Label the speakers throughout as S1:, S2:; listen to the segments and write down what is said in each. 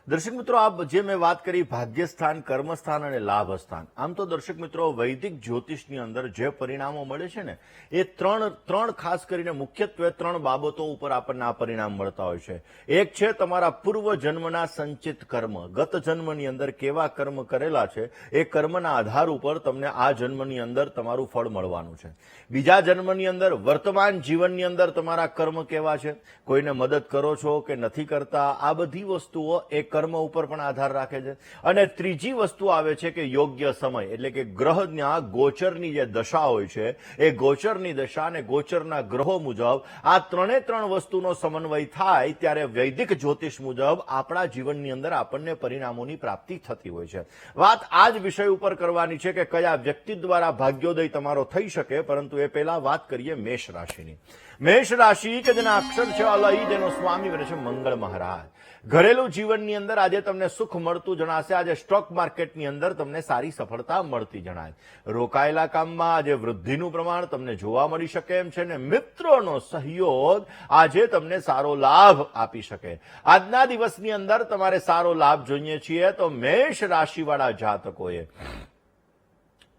S1: દર્શક મિત્રો, આ જે મેં વાત કરી ભાગ્યસ્થાન, કર્મસ્થાન અને લાભસ્થાન, આમ તો દર્શક મિત્રો વૈદિક જ્યોતિષની અંદર જે પરિણામો મળે છે ને એ ત્રણ ખાસ કરીને મુખ્યત્વે ત્રણ બાબતો ઉપર આપણને આ પરિણામ મળતા હોય છે. એક છે તમારા પૂર્વ જન્મના સંચિત કર્મ, ગત જન્મની અંદર કેવા કર્મ કરેલા છે એ કર્મના આધાર ઉપર તમને આ જન્મની અંદર તમારું ફળ મળવાનું છે. બીજા જન્મની અંદર વર્તમાન જીવનની અંદર તમારા કર્મ કેવા છે, કોઈને મદદ કરો છો કે નથી કરતા, આ બધી વસ્તુઓ એક કર્મ ઉપર પણ આધાર રાખે છે. અને ત્રીજી વસ્તુ આવે છે કે યોગ્ય સમય, એટલે કે ગ્રહના ગોચરની જે દશા હોય છે એ ગોચરની દશા અને ગોચરના ગ્રહો મુજબ આ ત્રણ વસ્તુનો સમન્વય થાય ત્યારે વૈદિક જ્યોતિષ મુજબ આપણા જીવનની અંદર આપણને પરિણામોની પ્રાપ્તિ થતી હોય છે. વાત આ જ વિષય ઉપર કરવાની છે કે કયા વ્યક્તિ દ્વારા ભાગ્યોદય તમારો થઈ શકે, પરંતુ એ પહેલા વાત કરીએ મેષ રાશિની. મેષ રાશિ કે જેના અક્ષર છે અલય, જેનો સ્વામી બને છે મંગળ મહારાજ. ઘરેલું જીવનની અંદર આજે તમને સુખ મળતું જણાશે. આજે સ્ટોક માર્કેટની અંદર તમને સારી સફળતા મળતી જણાય. રોકાયેલા કામમાં આજે વૃદ્ધિનું પ્રમાણ તમને જોવા મળી શકે એમ છે ને મિત્રોનો સહયોગ આજે તમને સારો લાભ આપી શકે. આજના દિવસની અંદર તમારે સારો લાભ જોઈએ છીએ તો મેષ રાશિવાળા જાતકોએ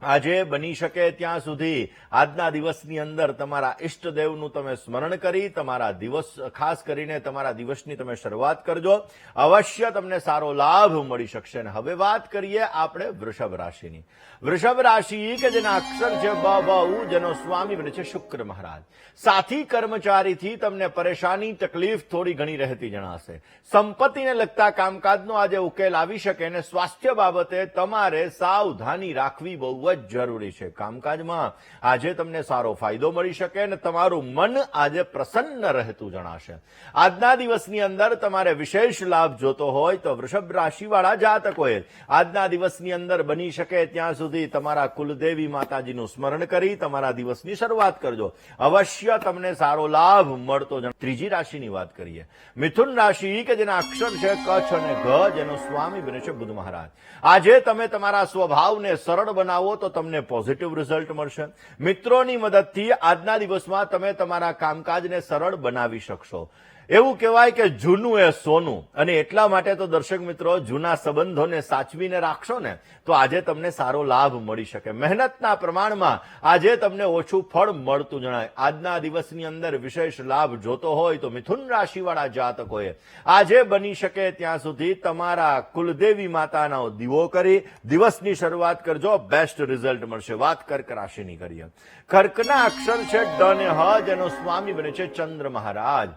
S1: આજે બની શકે ત્યાં સુધી આજના દિવસની અંદર તમારા ઈષ્ટદેવનું તમે સ્મરણ કરી તમારા દિવસ, ખાસ કરીને તમારા દિવસની તમે શરૂઆત કરજો. અવશ્ય તમને સારો લાભ મળી શકશે. અને હવે વાત કરીએ આપણે વૃષભ રાશિની. વૃષભ રાશિ કે જેના અક્ષર છે બ, ઉ, જેનો સ્વામી બને છે શુક્ર મહારાજ. સાથી કર્મચારીથી તમને પરેશાની, તકલીફ થોડી ઘણી રહેતી જણાશે. સંપત્તિને લગતા કામકાજનો આજે ઉકેલ આવી શકે અને સ્વાસ્થ્ય બાબતે તમારે સાવધાની રાખવી બહુ જરૂરી છે. કામકાજમાં આજે તમને સારો ફાયદો મળી શકે અને તમારું મન આજે પ્રસન્ન રહેતું જણાશે. આજના દિવસની અંદર તમારે વિશેષ લાભ જોતો હોય તો વૃષભ રાશિવાળા જાતકોએ આજના દિવસની અંદર બની શકે ત્યાં સુધી તમારા કુલદેવી માતાજીનું સ્મરણ કરી તમારા દિવસની શરૂઆત કરજો. અવશ્ય તમને સારો લાભ મળતો જણાશે. ત્રીજી રાશિની વાત કરીએ, મિથુન રાશિ કે જેના અક્ષર છે કચ્છ અને ઘ, જેનો સ્વામી બને છે બુધ મહારાજ. આજે તમે તમારા સ્વભાવને સરળ બનાવો તો તમને પોઝિટિવ રિઝલ્ટ મળશે. મિત્રોની મદદથી આજના દિવસમાં તમે તમારા કામકાજને સરળ બનાવી શકશો. એવું કહેવાય કે જૂનું એ સોનું, અને એટલા માટે તો દર્શક મિત્રો જૂના સંબંધોને સાચવીને રાખશો ને તો આજે તમને સારો લાભ મળી શકે. મહેનતના પ્રમાણમાં આજે તમને ઓછું ફળ મળતું જણાય. આજના દિવસની અંદર વિશેષ લાભ જોતો હોય તો મિથુન રાશિવાળા જાતકોએ આજે બની શકે ત્યાં સુધી તમારા કુલદેવી માતાનો દીવો કરી દિવસની શરૂઆત કરજો. બેસ્ટ રિઝલ્ટ મળશે. વાત કર્ક રાશિની કરીએ. કર્કના અક્ષર છે ડ અને હ, જેનો સ્વામી બને છે ચંદ્ર મહારાજ.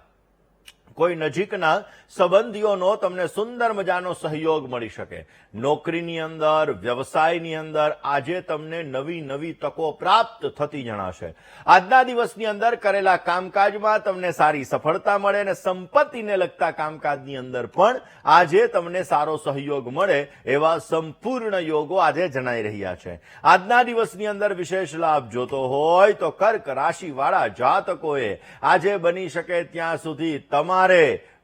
S1: કોઈ નજીકના સંબંધીઓનો તમને સુંદર મજાનો સહયોગ મળી શકે. નોકરીની અંદર, વ્યવસાયની અંદર આજે તમને નવી તકો પ્રાપ્ત થતી જણાશે. આજના દિવસની અંદર કરેલા કામકાજમાં તમને સારી સફળતા મળે અને સંપત્તિને લગતા કામકાજની અંદર પણ આજે તમને સારો સહયોગ મળે એવા સંપૂર્ણ યોગો આજે જણાઈ રહ્યા છે. આજના દિવસની અંદર વિશેષ લાભ જોતો હોય તો કર્ક રાશિવાળા જાતકોએ આજે બની શકે ત્યાં સુધી તમારે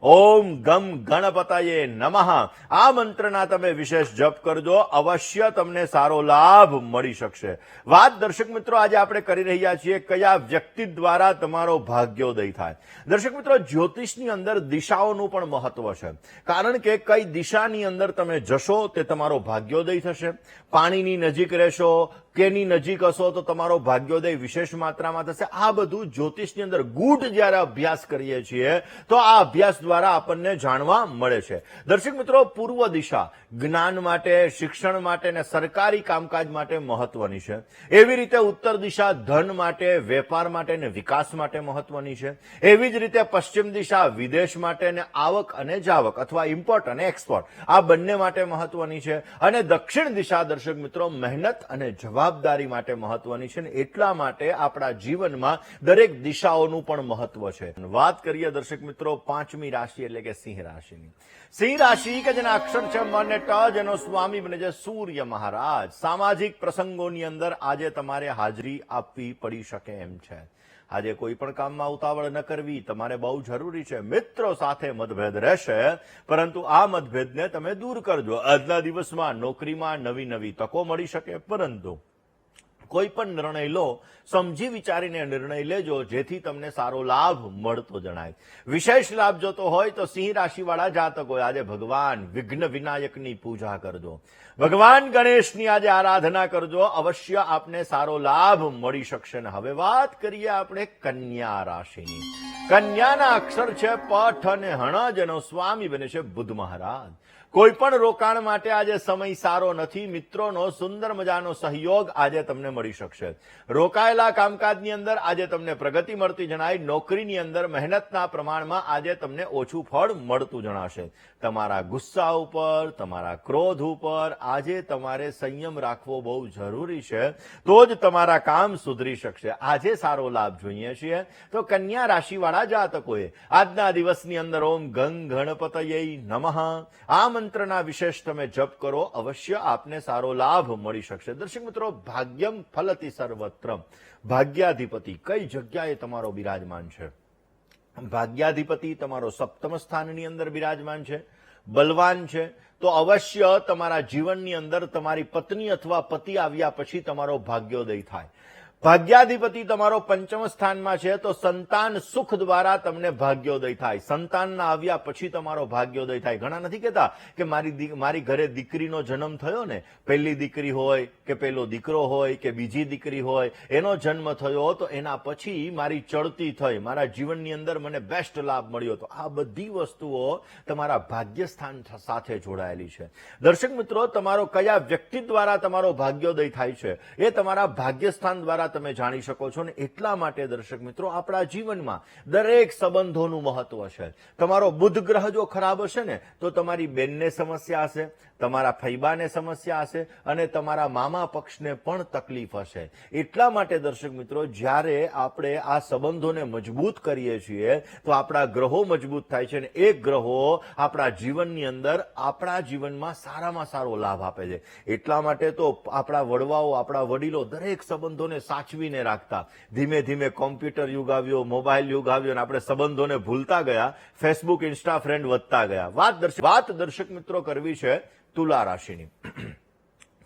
S1: ઓમ ગમ ગણપતયે નમઃ આ મંત્રના તમે વિશેષ જપ કરજો. અવશ્ય તમને સારો લાભ મળી શકશે. વાત દર્શક મિત્રો આજે આપણે કરી રહ્યા છીએ કયા વ્યક્તિ દ્વારા તમારો ભાગ્યોદય થાય. દર્શક મિત્રો, જ્યોતિષની અંદર દિશાઓનું પણ મહત્વ છે. કારણ કે કઈ દિશાની અંદર તમે જશો તે તમારો ભાગ્યોદય થશે. પાણીની નજીક રહેશો, કેની નજીક હશો તો તમારો ભાગ્યોદય વિશેષ માત્રામાં થશે. આ બધું જ્યોતિષની અંદર ગૂઢ જ્યારે અભ્યાસ કરીએ છીએ તો આ અભ્યાસ દ્વારા આપણને જાણવા મળે છે. દર્શક મિત્રો, પૂર્વ દિશા જ્ઞાન માટે, શિક્ષણ માટે અને સરકારી કામકાજ માટે મહત્વની છે. એવી રીતે ઉત્તર દિશા ધન માટે, વેપાર માટે અને વિકાસ માટે મહત્વની છે. એવી જ રીતે પશ્ચિમ દિશા વિદેશ માટે અને આવક અને જાવક અથવા ઇમ્પોર્ટ અને એક્સપોર્ટ આ બંને માટે મહત્વની છે. અને દક્ષિણ દિશા દર્શક મિત્રો મહેનત અને જવાબદારી માટે મહત્વની છે. એટલા માટે આપણા જીવનમાં દરેક દિશાઓનું પણ મહત્વ છે. વાત કરીએ દર્શક મિત્રો પાંચમી રાશિ એટલે કે સિંહ રાશિની. સિંહ રાશિ કે જેના અક્ષર છે મ અને ટ, જેનો સ્વામી બને છે સૂર્ય મહારાજ. સામાજિક પ્રસંગોની અંદર આજે તમારે હાજરી આપવી પડી શકે એમ છે. આજે કોઈ પણ કામમાં ઉતાવળ ન કરવી તમારે બહુ જરૂરી છે. મિત્રો સાથે મતભેદ રહેશે, પરંતુ આ મતભેદને તમે દૂર કરજો. આજના દિવસમાં નોકરીમાં નવી તકો મળી શકે, પરંતુ કોઈ પણ નિર્ણય લો, સમજી વિચારીને નિર્ણય લેજો, જેથી તમને સારો લાભ મળતો જણાય. વિશેષ લાભ જોતો હોય તો સિંહ રાશિવાળા જાતકો આજે ભગવાન વિઘ્ન વિનાયકની પૂજા કરજો, ભગવાન ગણેશની આજે આરાધના કરજો, અવશ્ય આપને સારો લાભ મળી શકશે. ને હવે વાત કરીએ આપણે કન્યા રાશિની. કન્યાના અક્ષર છે પઠ અને હણ, જેનો સ્વામી બને છે બુધ મહારાજ. કોઈ પણ રોકાણ માટે આજે સમય સારો નથી. મિત્રોનો સુંદર મજાનો સહયોગ આજે તમને મળી શકશે. રોકાયેલા કામકાજની અંદર આજે તમને પ્રગતિ મળતી જણાય. નોકરીની અંદર મહેનતના પ્રમાણમાં આજે તમને ઓછું ફળ મળતું જણાશે. તમારા ગુસ્સા ઉપર, તમારા ક્રોધ ઉપર આજે તમારે સંયમ રાખવો બહુ જરૂરી છે, તો જ તમારા કામ સુધરી શકશે. આજે સારો લાભ જોઈએ છીએ તો કન્યા રાશિવાળા જાતકોએ આજના દિવસની અંદર ઓમ ગંગ ગણપતયે નમઃ આ મંત્રના વિશેષ તમે જપ કરો, અવશ્ય આપને સારો લાભ મળી શકશે. દર્શક મિત્રો, ભાગ્યમ ફલતિ સર્વત્ર. ભાગ્યાધિપતિ કઈ જગ્યાએ તમારો બિરાજમાન છે? ભાગ્યાધિપતિ તમારો સપ્તમ સ્થાનની અંદર બિરાજમાન છે, બલવાન છે. તો અવશ્ય તમારા જીવનની અંદર તમારી પત્ની અથવા પતિ આવ્યા પછી તમારો ભાગ્યોદય થાય. ભાગ્યાધિપતિ તમારો પંચમ સ્થાનમાં છે તો સંતાન સુખ દ્વારા તમને ભાગ્યોદય થાય. સંતાનના આવ્યા પછી તમારો ભાગ્યોદય થાય. ઘણા નથી કહેતા કે મારી ઘરે દીકરીનો જન્મ થયો ને, પહેલી દીકરી હોય કે પહેલો દીકરો હોય કે બીજી દીકરી હોય, એનો જન્મ થયો તો એના પછી મારી ચડતી થઈ, મારા જીવનની અંદર મને બેસ્ટ લાભ મળ્યો. તો આ બધી વસ્તુઓ તમારા ભાગ્યસ્થાન સાથે જોડાયેલી છે. દર્શક મિત્રો, તમારો કયા વ્યક્તિ દ્વારા તમારો ભાગ્યોદય થાય છે એ તમારા ભાગ્યસ્થાન દ્વારા તમે જાણી શકો છો. ને એટલા માટે દર્શક મિત્રો, આપણા જીવનમાં દરેક સંબંધોનું મહત્વ છે. તમારો બુધ ગ્રહ જો ખરાબ હશે ને તો તમારી બેનને સમસ્યા હશે, તમારા ફૈબાને સમસ્યા હશે અને તમારા મામા પક્ષને પણ તકલીફ હશે. એટલા માટે દર્શક મિત્રો, જ્યારે આપણે આ સંબંધોને મજબૂત કરીએ છીએ તો આપણા ગ્રહો મજબૂત થાય છે અને એ ગ્રહો આપણા જીવનની અંદર આપણા જીવનમાં સારામાં સારો લાભ આપે છે. એટલા માટે તો આપણા વડવાઓ, આપણા વડીલો દરેક સંબંધોને સાચવીને રાખતા. ધીમે ધીમે કોમ્પ્યુટર યુગ આવ્યો, મોબાઈલ યુગ આવ્યો અને આપણે સંબંધોને ભૂલતા ગયા. ફેસબુક, ઇન્સ્ટા ફ્રેન્ડ વધતા ગયા. વાત દર્શક મિત્રો કરવી છે તુલા રાશિની.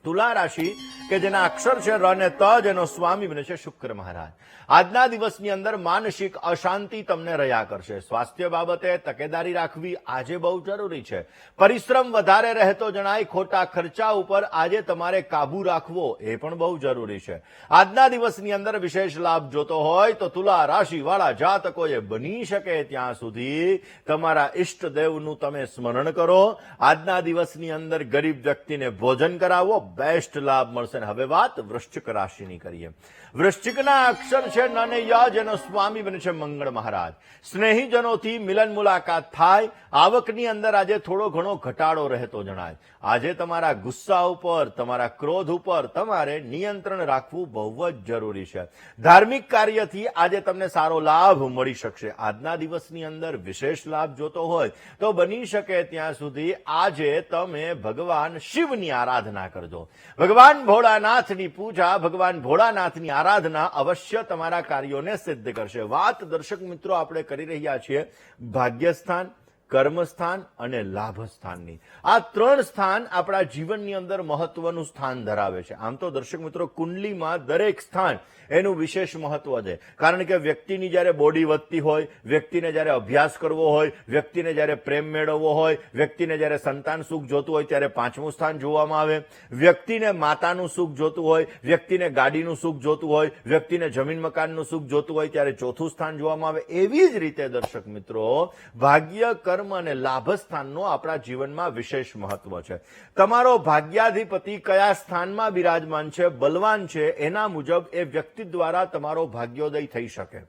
S1: તુલા રાશિ કે જેના અક્ષર છે ર અને ત, જેનો સ્વામી બને છે શુક્ર મહારાજ. આજના દિવસની અંદર માનસિક અશાંતિ તમને રહ્યા કરશે. સ્વાસ્થ્ય બાબતે તકેદારી રાખવી આજે બહુ જરૂરી છે. પરિશ્રમ વધારે રહેતો જણાય. ખોટા ખર્ચા ઉપર આજે તમારે કાબુ રાખવો એ પણ બહુ જરૂરી છે. આજના દિવસની અંદર વિશેષ લાભ જોતો હોય તો તુલા રાશિ વાળા જાતકોએ બની શકે ત્યાં સુધી તમારા ઈષ્ટદેવનું તમે સ્મરણ કરો. આજના દિવસની અંદર ગરીબ વ્યક્તિને ભોજન કરાવો, બેસ્ટ લાભ મળશે. હવે વાત વૃશ્ચિક રાશિની કરીએ. વૃશ્ચિકના અક્ષર છે ન અને ય, જેનો સ્વામી બને છે મંગળ મહારાજ. સ્નેહીજનોથી મિલન મુલાકાત થાય. આવકની અંદર આજે થોડો ઘણો ઘટાડો રહેતો જણાય. આજે તમારા ગુસ્સા ઉપર, તમારા ક્રોધ ઉપર તમારે નિયંત્રણ રાખવું બહુ જ જરૂરી છે. ધાર્મિક કાર્યથી આજે તમને સારો લાભ મળી શકશે. આજના દિવસની અંદર વિશેષ લાભ જોતો હોય તો બની શકે ત્યાં સુધી આજે તમે ભગવાન શિવની આરાધના કરજો. ભગવાન ભોળાનાથની પૂજા, ભગવાન ભોળાનાથની આરાધના અવશ્ય તમારા કાર્યોને સિદ્ધ કરશે. વાત દર્શક મિત્રો આપણે કરી રહ્યા છીએ ભાગ્યસ્થાન, કર્મસ્થાન અને લાભસ્થાનની. આ ત્રણ સ્થાન આપણા જીવનની અંદર મહત્વનું સ્થાન ધરાવે છે. આમ તો દર્શક મિત્રો, કુંડલીમાં દરેક સ્થાન એનું વિશેષ મહત્વ છે. કારણ કે વ્યક્તિની જ્યારે બોડી વધતી હોય, વ્યક્તિને જ્યારે અભ્યાસ કરવો હોય, વ્યક્તિને જ્યારે પ્રેમ મેળવવો હોય, વ્યક્તિને જ્યારે સંતાન સુખ જોતું હોય ત્યારે પાંચમું સ્થાન જોવામાં આવે. વ્યક્તિને માતાનું સુખ જોતું હોય, વ્યક્તિને ગાડીનું સુખ જોતું હોય, વ્યક્તિને જમીન મકાનનું સુખ જોતું હોય ત્યારે ચોથું સ્થાન જોવામાં આવે. એવી જ રીતે દર્શક મિત્રો, ભાગ્ય, કર્મ અને લાભસ્થાનનો આપણા જીવનમાં વિશેષ મહત્વ છે. તમારો ભાગ્યાધિપતિ કયા સ્થાનમાં બિરાજમાન છે, બલવાન છે, એના મુજબ એ વ્યક્તિ દ્વારા તમારો ભાગ્યોદય થઈ શકે.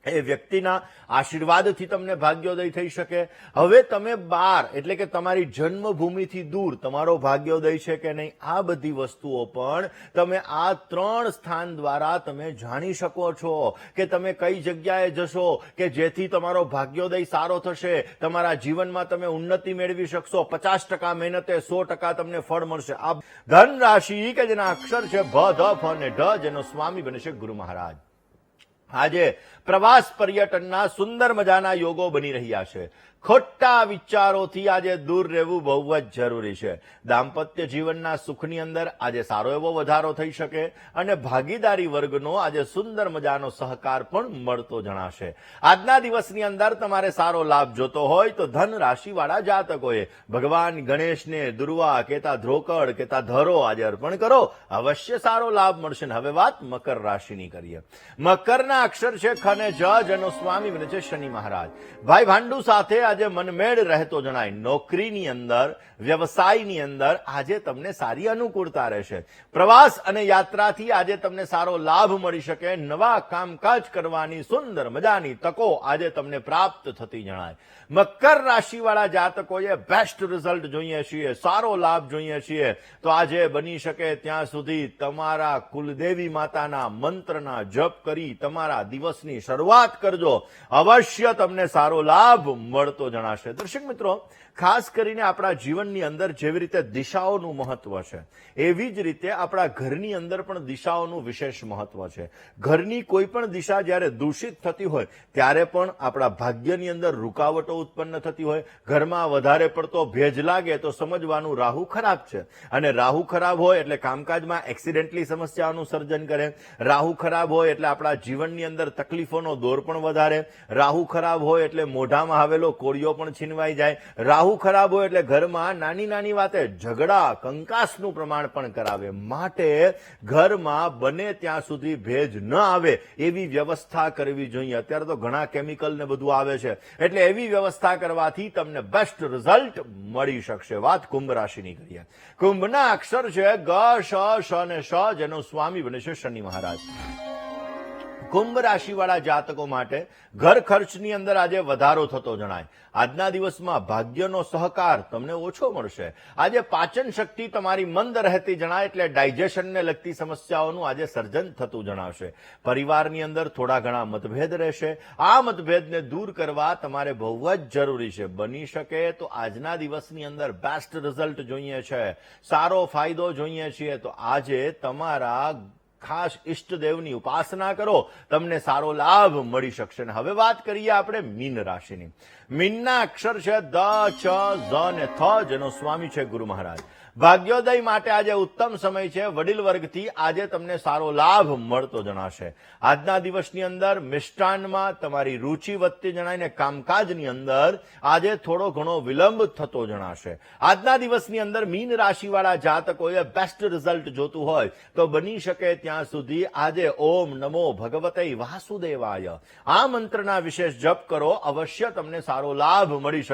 S1: એ વ્યક્તિના આશીર્વાદથી તમને ભાગ્યોદય થઈ શકે. હવે તમે બહાર, એટલે કે તમારી જન્મભૂમિથી દૂર તમારો ભાગ્યોદય છે કે નહીં, આ બધી વસ્તુઓ પણ તમે આ ત્રણ સ્થાન દ્વારા તમે જાણી શકો છો કે તમે કઈ જગ્યાએ જશો કે જેથી તમારો ભાગ્યોદય સારો થશે, તમારા જીવનમાં તમે ઉન્નતિ મેળવી શકશો. 50% મહેનતે 100% તમને ફળ મળશે. આ ધન રાશિ કે જેના અક્ષર છે ભ, ધ, ફ અને ઢ, જેનો સ્વામી બને છે ગુરુ મહારાજ. આજે પ્રવાસ પર્યટનના સુંદર મજાના યોગો બની રહ્યા છે. ખોટા વિચારોથી આજે દૂર રહેવું બહુ જ જરૂરી છે. દાંપત્ય જીવનના સુખની અંદર આજે સારો એવો વધારો થઈ શકે અને ભાગીદારી વર્ગનો આજે સુંદર મજાનો સહકાર પણ મળતો જણાશે. આજના દિવસની અંદર તમારે સારો લાભ જોતો હોય તો ધન રાશિવાળા જાતકોએ ભગવાન ગણેશને દુર્વા કેતા ધ્રોકડ કેતા ધરો આજે અર્પણ કરો, અવશ્ય સારો લાભ મળશે. હવે વાત મકર રાશિની કરીએ. મકરના અક્ષર છે ખ અને જ, જેનો સ્વામી બને છે શનિ મહારાજ. ભાઈ ભાંડુ સાથે આજે મનમેળ રહેતો જણાય. નોકરીની અંદર, વ્યવસાયની અંદર આજે તમને સારી અનુકૂળતા રહેશે. પ્રવાસ અને યાત્રાથી આજે તમને સારો લાભ મળી શકે. નવા કામકાજ કરવાની સુંદર મજાની તકો આજે તમને પ્રાપ્ત થતી જણાય. મકર રાશિવાળા જાતકોએ બેસ્ટ રિઝલ્ટ જોઈએ છીએ, સારો લાભ જોઈએ છીએ તો આજે બની શકે ત્યાં સુધી તમારા કુલદેવી માતાના મંત્રના જપ કરી તમારા દિવસની શરૂઆત કરજો, અવશ્ય તમને સારો લાભ મળતો જણાશે. દર્શક મિત્રો, ખાસ કરીને આપણા જીવનની અંદર જેવી રીતે દિશાઓનું મહત્વ છે, એવી જ રીતે આપણા ઘરની અંદર પણ દિશાઓનું વિશેષ મહત્વ છે. ઘરની કોઈ પણ દિશા જ્યારે દૂષિત થતી હોય ત્યારે પણ આપણા ભાગ્યની અંદર રૂકાવટો ઉત્પન્ન થતી હોય. ઘરમાં વધારે પડતો ભેજ લાગે તો સમજવાનું રાહુ ખરાબ છે, અને રાહુ ખરાબ હોય એટલે કામકાજમાં એક્સિડેન્ટલી સમસ્યાઓનું સર્જન કરે. રાહુ ખરાબ હોય એટલે આપણા જીવનની અંદર તકલીફોનો દોર પણ વધારે. રાહુ ખરાબ હોય એટલે મોઢામાં આવેલો કોળિયો પણ છીનવાઈ જાય. રાહુ ખરાબ હોય એટલે ઘરમાં નાની નાની વાતે ઝઘડા કંકાસનું પ્રમાણ પણ કરાવે. માટે ઘરમાં બને ત્યાં સુધી ભેજ ન આવે એવી વ્યવસ્થા કરવી જોઈએ. અત્યારે તો ઘણા કેમિકલ ને બધું આવે છે, એટલે એવી વ્યવસ્થા કરવાથી તમને બેસ્ટ રિઝલ્ટ મળી શકશે. વાત કુંભ રાશિની કરીએ. કુંભના અક્ષર છે ગ, શ અને શ, જેનો સ્વામી બને છે શનિ મહારાજ. કુંભ રાશિવાળા જાતકો માટે ઘર ખર્ચની અંદર આજે વધારો થતો જણાય. આજના દિવસમાં ભાગ્યનો સહકાર તમને ઓછો મળશે. આજે પાચન શક્તિ તમારી મંદ રહેતી જણાય, એટલે ડાયજેશનને લગતી સમસ્યાઓનું આજે સર્જન થતું જણાશે. પરિવારની અંદર થોડા ઘણા મતભેદ રહેશે. આ મતભેદને દૂર કરવા તમારે બહુ જ જરૂરી છે. બની શકે તો આજના દિવસની અંદર બેસ્ટ રિઝલ્ટ જોઈએ છે, સારો ફાયદો જોઈએ છીએ તો આજે તમારા ખાસ ઈષ્ટદેવની ઉપાસના કરો, તમને સારો લાભ મળી શકશે. હવે વાત કરીએ આપણે મીન રાશિની. મીનના અક્ષર છે દ, ચ, ઝ અને થ, જેનો સ્વામી છે ગુરુ મહારાજ. ભાગ્યોદય માટે આજે ઉત્તમ સમય છે. વડીલ વર્ગથી આજે તમને સારો લાભ મળતો જણાશે. આજના દિવસની અંદર મિષ્ટાનમાં તમારી રુચિ વધતી જણાય ને કામકાજની અંદર આજે થોડો ઘણો વિલંબ થતો જણાશે. આજના દિવસની અંદર મીન રાશિવાળા જાતકોએ બેસ્ટ રિઝલ્ટ જોતું હોય તો બની શકે ત્યાં સુધી આજે ઓમ નમો ભગવતે વાસુદેવાય આ મંત્રના વિશેષ જપ કરો, અવશ્ય તમને સારો લાભ મળી શકે.